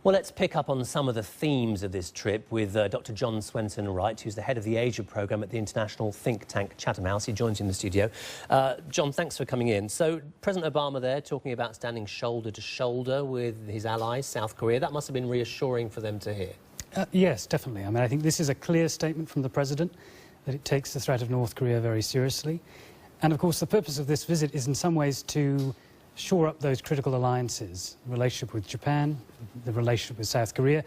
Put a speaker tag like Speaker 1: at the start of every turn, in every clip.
Speaker 1: Well, let's pick up on some of the themes of this trip with Dr. John Swenson-Wright, who's the head of the Asia programme at the international think tank Chatham House. He joins in the studio. John, thanks for coming in. So, President Obama there talking about standing shoulder to shoulder with his allies, South Korea. That must have been reassuring for them to hear.
Speaker 2: Yes, definitely. I mean, I think this is a clear statement from the President that it takes the threat of North Korea very seriously. And, of course, the purpose of this visit is in some ways to shore up those critical alliances, the relationship with Japan, the relationship with South Korea.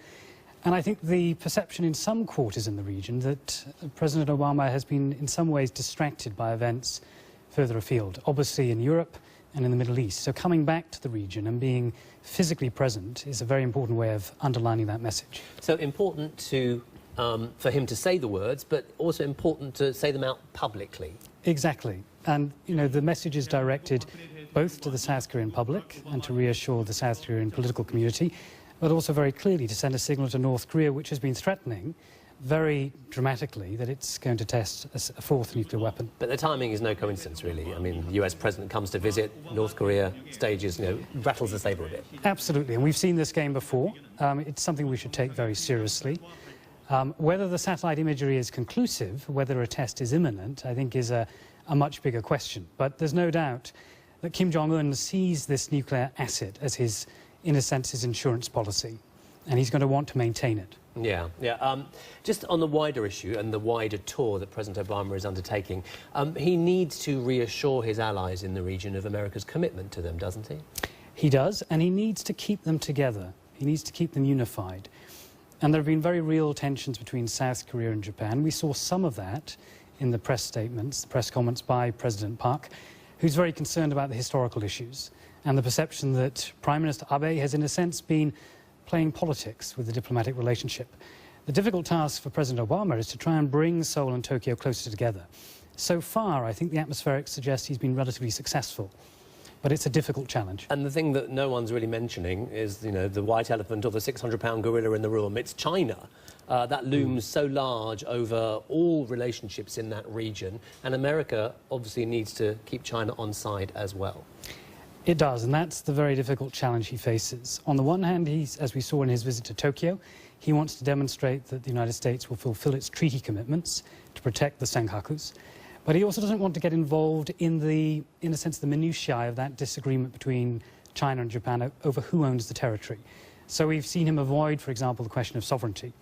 Speaker 2: And I think the perception in some quarters in the region that President Obama has been in some ways distracted by events further afield, obviously in Europe and in the Middle East. So coming back to the region and being physically present is a very important way of underlining that message.
Speaker 1: So important to, for him to say the words, but also important to say them out publicly.
Speaker 2: Exactly. And, you know, the message is directed both to the South Korean public and to reassure the South Korean political community, but also very clearly to send a signal to North Korea, which has been threatening very dramatically that it's going to test a fourth nuclear weapon.
Speaker 1: But the timing is no coincidence, really. I mean, the US president comes to visit, North Korea stages, you know, rattles the saber a bit.
Speaker 2: Absolutely, and we've seen this game before. It's something we should take very seriously. Whether the satellite imagery is conclusive, whether a test is imminent, I think is a much bigger question. But there's no doubt that Kim Jong-un sees this nuclear asset as his, in a sense, his insurance policy, and he's going to want to maintain it.
Speaker 1: Yeah. Just on the wider issue and the wider tour that President Obama is undertaking, he needs to reassure his allies in the region of America's commitment to them, doesn't he?
Speaker 2: He does, and he needs to keep them together. He needs to keep them unified. And there have been very real tensions between South Korea and Japan. We saw some of that in the press statements, the press comments by President Park, who's very concerned about the historical issues and the perception that Prime Minister Abe has, in a sense, been playing politics with the diplomatic relationship. The difficult task for President Obama is to try and bring Seoul and Tokyo closer together. So far, I think the atmospherics suggest he's been relatively successful, but it's a difficult challenge.
Speaker 1: And the thing that no one's really mentioning is, you know, the white elephant or the 600-pound gorilla in the room. It's China. That looms so large over all relationships in that region, and America obviously needs to keep China on side as well.
Speaker 2: It does, and that's the very difficult challenge he faces. On the one hand, as we saw in his visit to Tokyo, he wants to demonstrate that the United States will fulfill its treaty commitments to protect the Senkakus, but he also doesn't want to get involved in a sense, the minutiae of that disagreement between China and Japan over who owns the territory. So we've seen him avoid, for example, the question of sovereignty.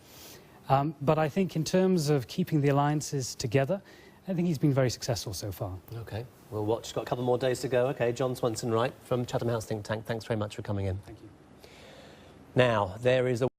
Speaker 2: But I think in terms of keeping the alliances together, I think he's been very successful so far.
Speaker 1: OK, we'll watch. Got a couple more days to go. OK, John Swenson-Wright from Chatham House think tank, thanks very much for coming in.
Speaker 2: Thank you.
Speaker 1: Now, there is a